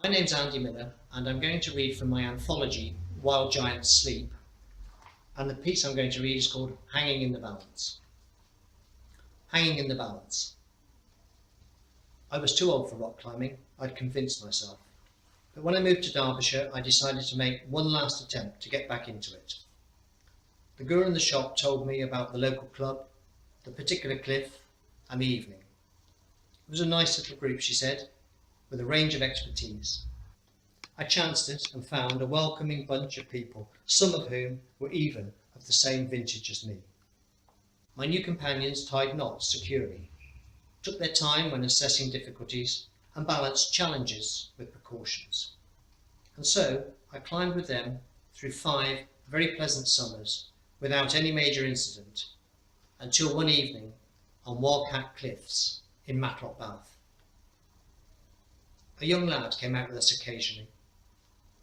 My name's Andy Miller, and I'm going to read from my anthology, Wild Giants Sleep, and the piece I'm going to read is called Hanging in the Balance. Hanging in the Balance. I was too old for rock climbing, I'd convinced myself. But when I moved to Derbyshire, I decided to make one last attempt to get back into it. The girl in the shop told me about the local club, the particular cliff, and the evening. It was a nice little group, she said, with a range of expertise. I chanced it and found a welcoming bunch of people, some of whom were even of the same vintage as me. My new companions tied knots securely, took their time when assessing difficulties, and balanced challenges with precautions. And so I climbed with them through 5 very pleasant summers without any major incident, until one evening on Wildcat Cliffs in Matlock Bath. A young lad came out with us occasionally.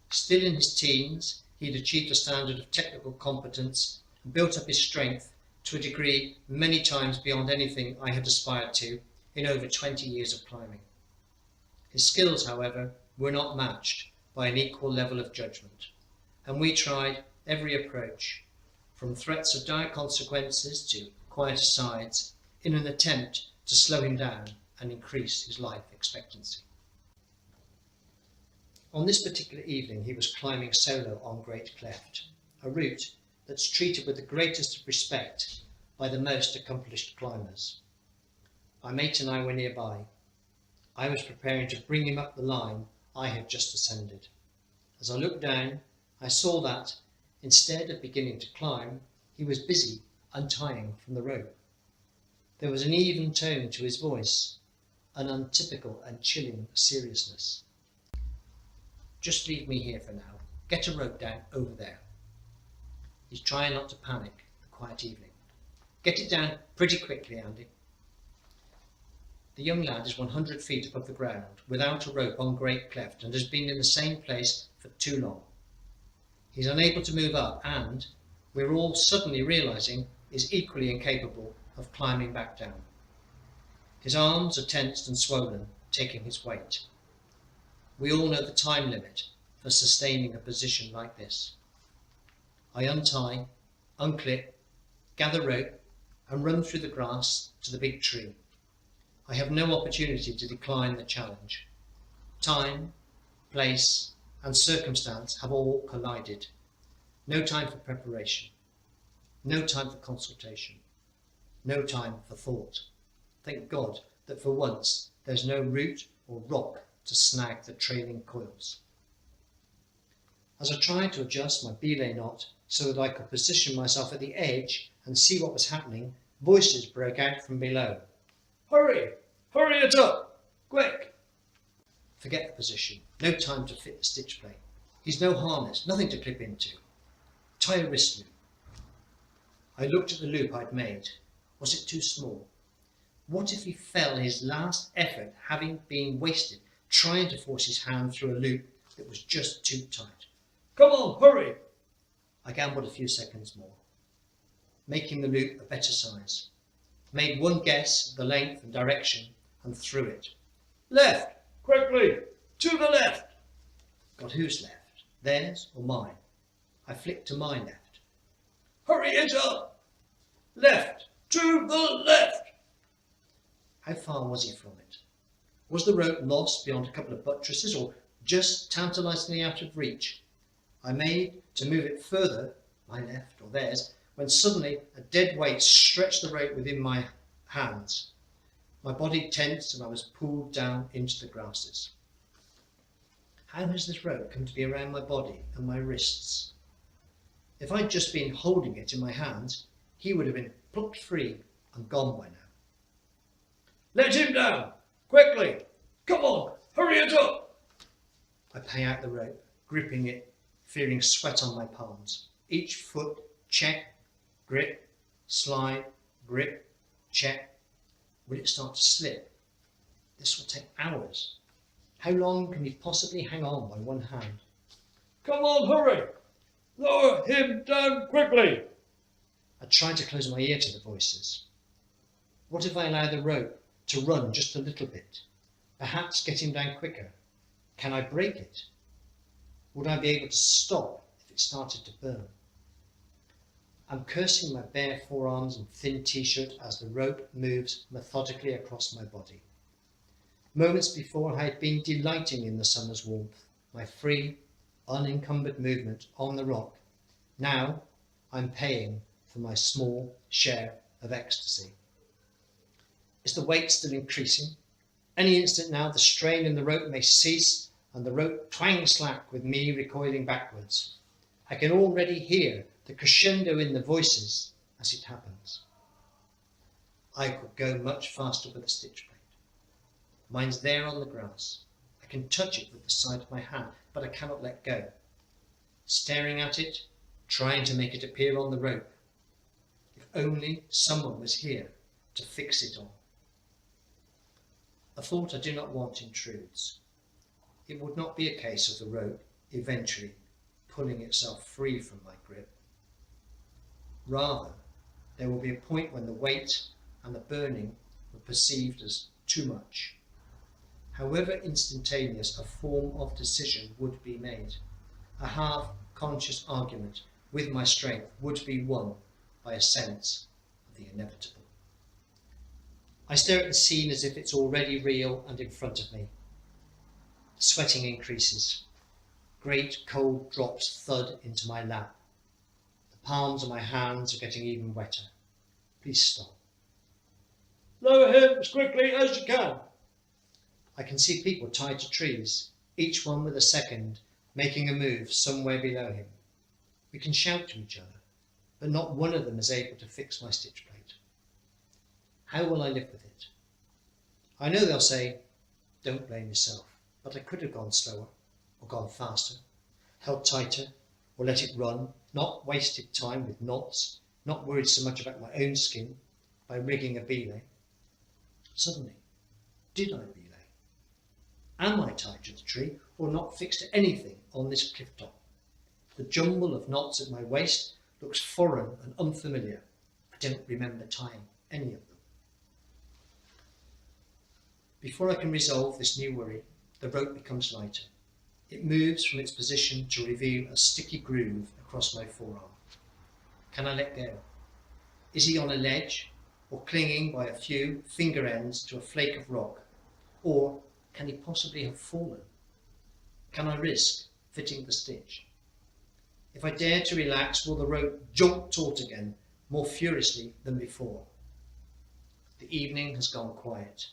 Still in his teens, he had achieved a standard of technical competence and built up his strength to a degree many times beyond anything I had aspired to in over 20 years of climbing. His skills, however, were not matched by an equal level of judgment, and we tried every approach, from threats of dire consequences to quiet asides, in an attempt to slow him down and increase his life expectancy. On this particular evening he was climbing solo on Great Cleft, a route that's treated with the greatest of respect by the most accomplished climbers. My mate and I were nearby. I was preparing to bring him up the line I had just ascended. As I looked down, I saw that, instead of beginning to climb, he was busy untying from the rope. There was an even tone to his voice, an untypical and chilling seriousness. "Just leave me here for now. Get a rope down over there." He's trying not to panic the quiet evening. "Get it down pretty quickly, Andy." The young lad is 100 feet above the ground, without a rope on Great Cleft, and has been in the same place for too long. He's unable to move up and, we're all suddenly realising, is equally incapable of climbing back down. His arms are tensed and swollen, taking his weight. We all know the time limit for sustaining a position like this. I untie, unclip, gather rope, and run through the grass to the big tree. I have no opportunity to decline the challenge. Time, place, and circumstance have all collided. No time for preparation. No time for consultation. No time for thought. Thank God that for once there's no root or rock to snag the trailing coils. As I tried to adjust my belay knot so that I could position myself at the edge and see what was happening, voices broke out from below. "Hurry! Hurry it up! Quick!" Forget the position. No time to fit the stitch plate. He's no harness, nothing to clip into. Tie a wrist loop. I looked at the loop I'd made. Was it too small? What if he fell his last effort having been wasted trying to force his hand through a loop that was just too tight? "Come on, hurry!" I gambled a few seconds more, making the loop a better size. Made one guess at the length and direction and threw it. "Left! Quickly! To the left!" God, whose left? Theirs or mine? I flicked to my left. "Hurry it up! Left! To the left!" How far was he from it? Was the rope lost beyond a couple of buttresses, or just tantalisingly out of reach? I made to move it further, my left or theirs, when suddenly a dead weight stretched the rope within my hands. My body tensed and I was pulled down into the grasses. How has this rope come to be around my body and my wrists? If I'd just been holding it in my hands, he would have been plucked free and gone by now. "Let him down! Quickly! Come on! Hurry it up!" I pay out the rope, gripping it, feeling sweat on my palms. Each foot, check, grip, slide, grip, check. Will it start to slip? This will take hours. How long can he possibly hang on by one hand? "Come on, hurry! Lower him down quickly!" I tried to close my ear to the voices. What if I allow the rope to run just a little bit? Perhaps get him down quicker. Can I break it? Would I be able to stop if it started to burn? I'm cursing my bare forearms and thin t-shirt as the rope moves methodically across my body. Moments before I had been delighting in the summer's warmth, my free, unencumbered movement on the rock. Now I'm paying for my small share of ecstasy. Is the weight still increasing? Any instant now the strain in the rope may cease and the rope twang slack with me recoiling backwards. I can already hear the crescendo in the voices as it happens. I could go much faster with a stitch plate. Mine's there on the grass. I can touch it with the side of my hand, but I cannot let go. Staring at it, trying to make it appear on the rope. If only someone was here to fix it on. A thought I do not want intrudes. It would not be a case of the rope eventually pulling itself free from my grip. Rather, there will be a point when the weight and the burning are perceived as too much. However instantaneous a form of decision would be made, a half-conscious argument with my strength would be won by a sense of the inevitable. I stare at the scene as if it's already real and in front of me. Sweating increases. Great cold drops thud into my lap. The palms of my hands are getting even wetter. Please stop. Lower him as quickly as you can. I can see people tied to trees, each one with a second, making a move somewhere below him. We can shout to each other, but not one of them is able to fix my stitch plate. How will I live with it? I know they'll say, don't blame yourself, but I could have gone slower, or gone faster, held tighter, or let it run, not wasted time with knots, not worried so much about my own skin by rigging a belay. Suddenly, did I belay? Am I tied to the tree, or not fixed to anything on this cliff top? The jumble of knots at my waist looks foreign and unfamiliar. I don't remember tying any of them. Before I can resolve this new worry, the rope becomes lighter. It moves from its position to reveal a sticky groove across my forearm. Can I let go? Is he on a ledge, or clinging by a few finger ends to a flake of rock? Or can he possibly have fallen? Can I risk fitting the stitch? If I dare to relax, will the rope jump taut again, more furiously than before? The evening has gone quiet.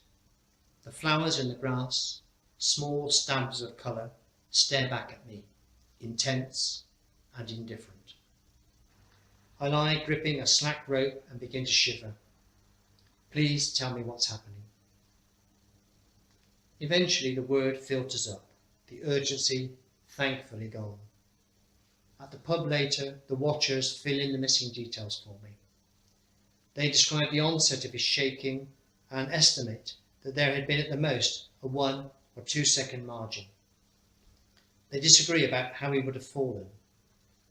The flowers in the grass, small stabs of colour, stare back at me, intense and indifferent. I lie gripping a slack rope and begin to shiver. Please tell me what's happening. Eventually the word filters up, the urgency thankfully gone. At the pub later, the watchers fill in the missing details for me. They describe the onset of his shaking and estimate that there had been at the most a 1 or 2 second margin. They disagree about how he would have fallen,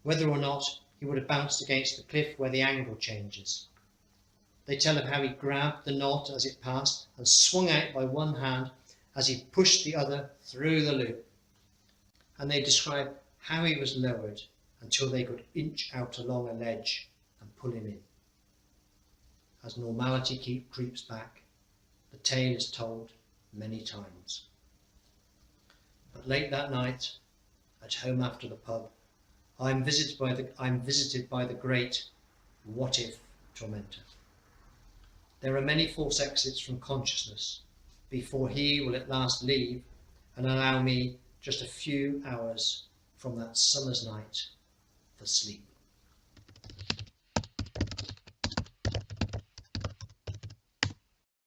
whether or not he would have bounced against the cliff where the angle changes. They tell of how he grabbed the knot as it passed and swung out by one hand as he pushed the other through the loop. And they describe how he was lowered until they could inch out along a ledge and pull him in. As normality creeps back, the tale is told many times. But late that night, at home after the pub, I'm visited by the great what if tormentor. There are many false exits from consciousness before he will at last leave and allow me just a few hours from that summer's night for sleep.